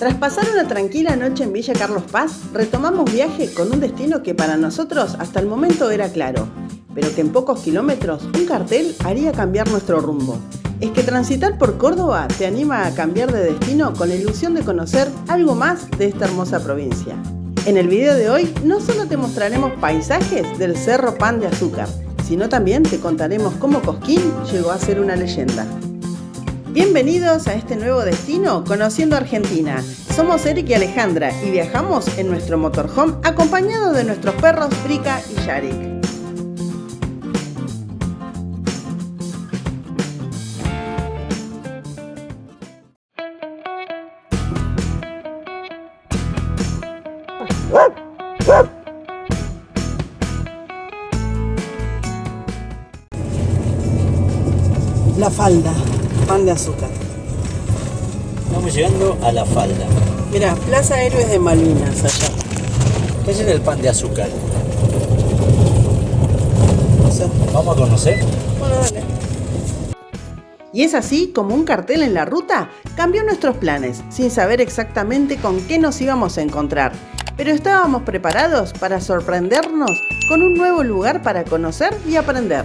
Tras pasar una tranquila noche en Villa Carlos Paz, retomamos viaje con un destino que para nosotros hasta el momento era claro, pero que en pocos kilómetros un cartel haría cambiar nuestro rumbo. Es que transitar por Córdoba te anima a cambiar de destino con la ilusión de conocer algo más de esta hermosa provincia. En el video de hoy no solo te mostraremos paisajes del Cerro Pan de Azúcar, sino también te contaremos cómo Cosquín llegó a ser una leyenda. Bienvenidos a este nuevo destino Conociendo Argentina. Somos Eric y Alejandra y viajamos en nuestro motorhome acompañados de nuestros perros Brica y Yarik. La Falda, Pan de Azúcar. Estamos llegando a La Falda. Mira, Plaza Héroes de Malvinas allá. ¿Qué es el Pan de Azúcar? No sé. ¿Vamos a conocer? Bueno, dale. Y es así como un cartel en la ruta cambió nuestros planes, sin saber exactamente con qué nos íbamos a encontrar. Pero estábamos preparados para sorprendernos con un nuevo lugar para conocer y aprender.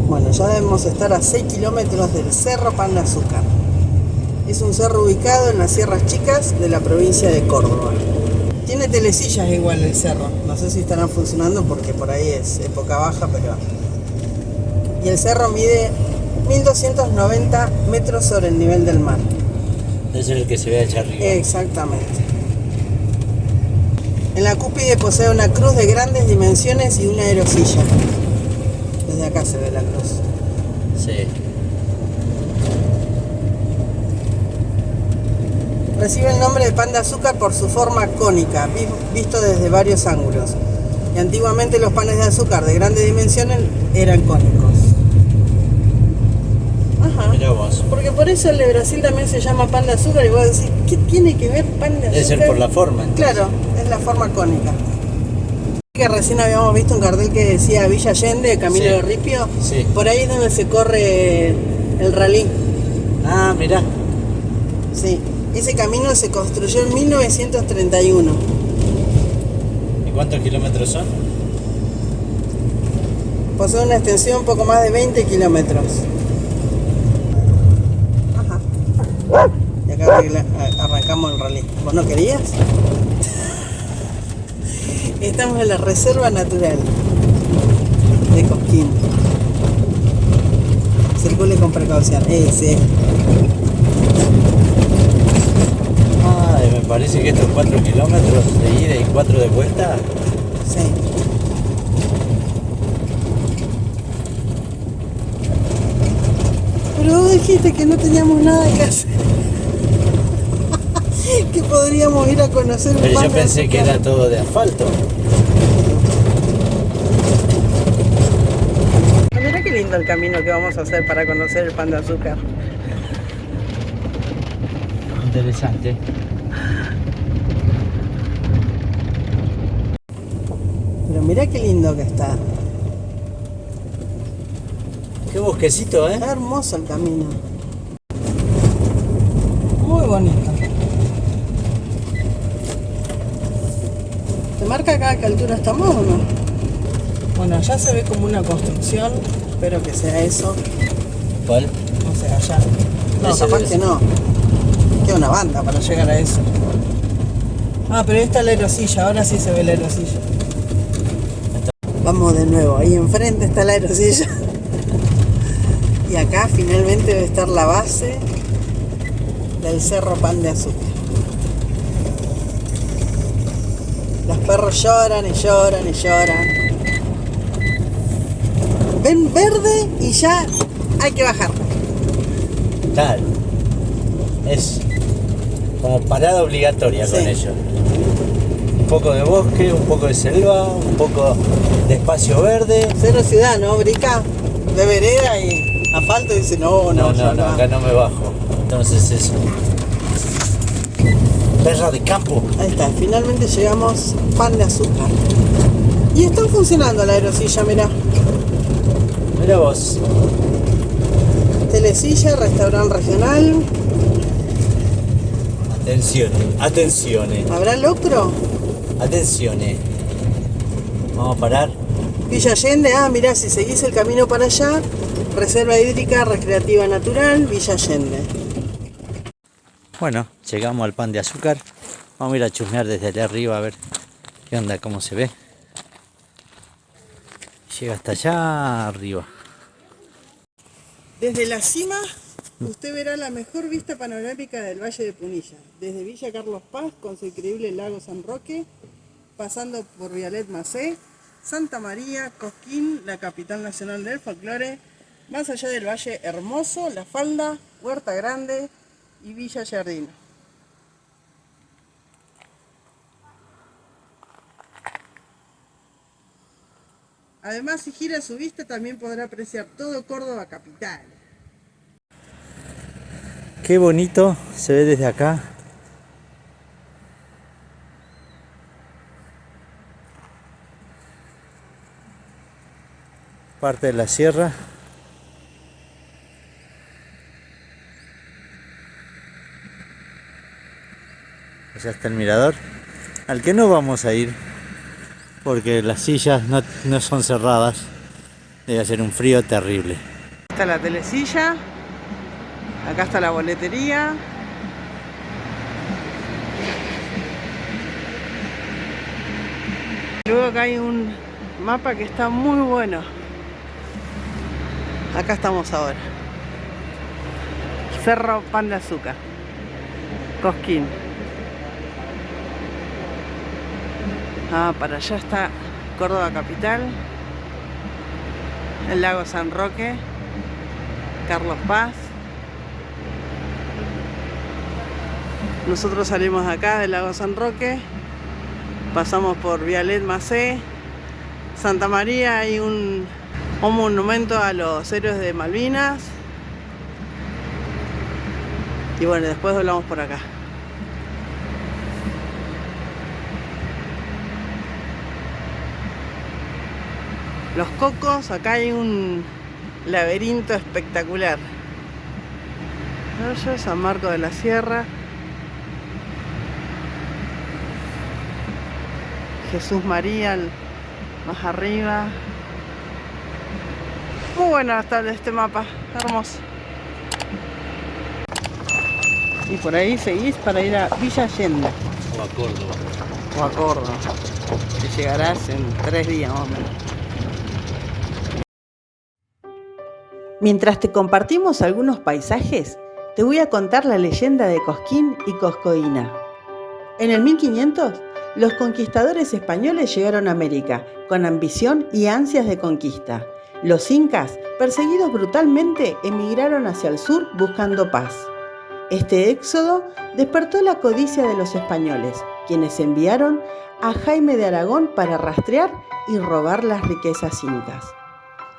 Bueno, ya debemos estar a 6 kilómetros del Cerro Pan de Azúcar. Es un cerro ubicado en las Sierras Chicas de la provincia de Córdoba. Tiene telesillas igual el cerro. No sé si estarán funcionando porque por ahí es época baja, pero... Y el cerro mide 1290 metros sobre el nivel del mar. Debe ser el que se ve allá arriba. Exactamente. En la cúspide posee una cruz de grandes dimensiones y una aerosilla. Desde acá se ve la cruz. Sí. Recibe el nombre de Pan de Azúcar por su forma cónica, visto desde varios ángulos. Y antiguamente los panes de azúcar de grandes dimensiones eran cónicos. Ajá. Mirá vos. Porque por eso el de Brasil también se llama Pan de Azúcar y vos decís, ¿qué tiene que ver Pan de Azúcar? Debe ser por la forma. Entonces. Claro, es la forma cónica. Que recién habíamos visto un cartel que decía Villa Allende, Camino de Ripio. Sí. Por ahí es donde se corre el rally. Ah, mirá. Sí. Ese camino se construyó en 1931. ¿Y cuántos kilómetros son? Posee una extensión un poco más de 20 kilómetros. Ajá. Y acá arrancamos el rally. ¿Vos no querías? Estamos en la Reserva Natural de Cosquín. Circule con precaución. Sí. Ay, me parece que estos 4 kilómetros de ida y 4 de vuelta. Sí. Pero vos dijiste que no teníamos nada que hacer. Que podríamos ir a conocer un Pero Pan yo de pensé que Azúcar. era todo de asfalto. Mirá qué lindo el camino que vamos a hacer para conocer el Pan de Azúcar. Interesante. Pero mirá qué lindo que está. Qué bosquecito, ¿eh? Está hermoso el camino. Muy bonito. ¿Te marca acá a qué altura estamos o no? Bueno, allá se ve como una construcción. Espero que sea eso. ¿Cuál? No sé, allá. No, Ese capaz debe que ser. no. Queda una banda para llegar a eso. Ah, pero ahí está la aerosilla. Ahora sí se ve la aerosilla. Vamos de nuevo. Ahí enfrente está la aerosilla. Y acá finalmente debe estar la base del Cerro Pan de Azúcar. Los perros lloran y lloran y lloran. Ven verde y ya hay que bajar. Tal. Es como parada obligatoria Sí. con ellos. Un poco de bosque, un poco de selva, un poco de espacio verde. Cero ciudad, ¿no, Brica? De vereda y asfalto dice no, No, ya acá no me bajo. Entonces eso. Perra de campo. Ahí está, finalmente llegamos Pan de Azúcar. Y están funcionando la aerosilla, mirá. Mira vos. Telesilla, restaurante regional. Atenciones. ¿Habrá locro? Atenciones. Vamos a parar. Villa Allende, mirá, si seguís el camino para allá, reserva hídrica recreativa natural, Villa Allende. Bueno, llegamos al Pan de Azúcar. Vamos a ir a chusmear desde allá arriba a ver qué onda, cómo se ve. Llega hasta allá arriba. Desde la cima, usted verá la mejor vista panorámica del Valle de Punilla. Desde Villa Carlos Paz, con su increíble lago San Roque, pasando por Vialet Macé, Santa María, Cosquín, la capital nacional del folclore, más allá del Valle Hermoso, La Falda, Huerta Grande y Villa Jardino. Además, si gira su vista, también podrá apreciar todo Córdoba capital. Qué bonito se ve desde acá. Parte de la sierra. Allá está el mirador, al que no vamos a ir porque las sillas no son cerradas. Debe hacer un frío terrible. Está la telesilla, acá está la boletería. Luego acá hay un mapa que está muy bueno. Acá estamos ahora. Cerro Pan de Azúcar, Cosquín. Para allá está Córdoba capital, el lago San Roque, Carlos Paz. Nosotros salimos de acá del lago San Roque, pasamos por Vialet Macé, Santa María, hay un monumento a los héroes de Malvinas. Y bueno, después doblamos por acá. Los Cocos, acá hay un laberinto espectacular. Allá San Marco de la Sierra. Jesús María, más arriba. Muy bueno está este mapa, hermoso. Y por ahí seguís para ir a Villa Allende. O a Córdoba. O a Córdoba. Que llegarás en 3 días más o menos. Mientras te compartimos algunos paisajes, te voy a contar la leyenda de Cosquín y Coscoína. En el 1500, los conquistadores españoles llegaron a América con ambición y ansias de conquista. Los incas, perseguidos brutalmente, emigraron hacia el sur buscando paz. Este éxodo despertó la codicia de los españoles, quienes enviaron a Jaime de Aragón para rastrear y robar las riquezas incas.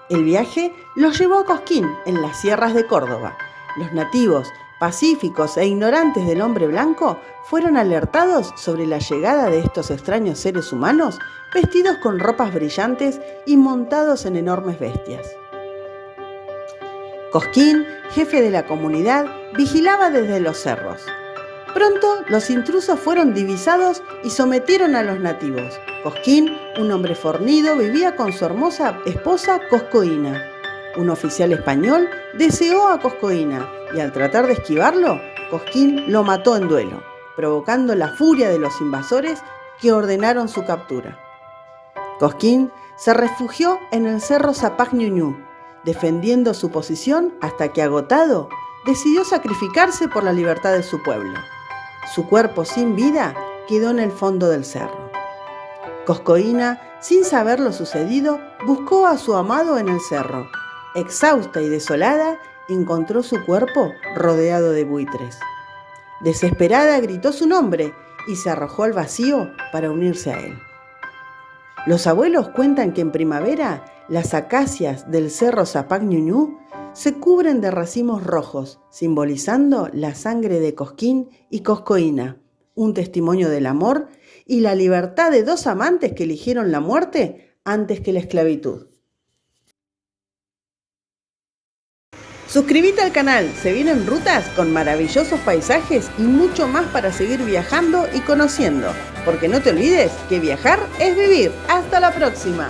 El viaje los llevó a Cosquín, en las sierras de Córdoba. Los nativos, pacíficos e ignorantes del hombre blanco, fueron alertados sobre la llegada de estos extraños seres humanos, vestidos con ropas brillantes y montados en enormes bestias. Cosquín, jefe de la comunidad, vigilaba desde los cerros. Pronto los intrusos fueron divisados y sometieron a los nativos. Cosquín, un hombre fornido, vivía con su hermosa esposa Coscoína. Un oficial español deseó a Coscoína y al tratar de esquivarlo, Cosquín lo mató en duelo, provocando la furia de los invasores que ordenaron su captura. Cosquín se refugió en el cerro Zapac Ñuñú, defendiendo su posición hasta que, agotado, decidió sacrificarse por la libertad de su pueblo. Su cuerpo sin vida quedó en el fondo del cerro. Coscoína, sin saber lo sucedido, buscó a su amado en el cerro. Exhausta y desolada, encontró su cuerpo rodeado de buitres. Desesperada gritó su nombre y se arrojó al vacío para unirse a él. Los abuelos cuentan que en primavera las acacias del cerro Zapac Ñuñú se cubren de racimos rojos, simbolizando la sangre de Cosquín y Coscoína, un testimonio del amor y la libertad de dos amantes que eligieron la muerte antes que la esclavitud. Suscríbete al canal, se vienen rutas con maravillosos paisajes y mucho más para seguir viajando y conociendo. Porque no te olvides que viajar es vivir. ¡Hasta la próxima!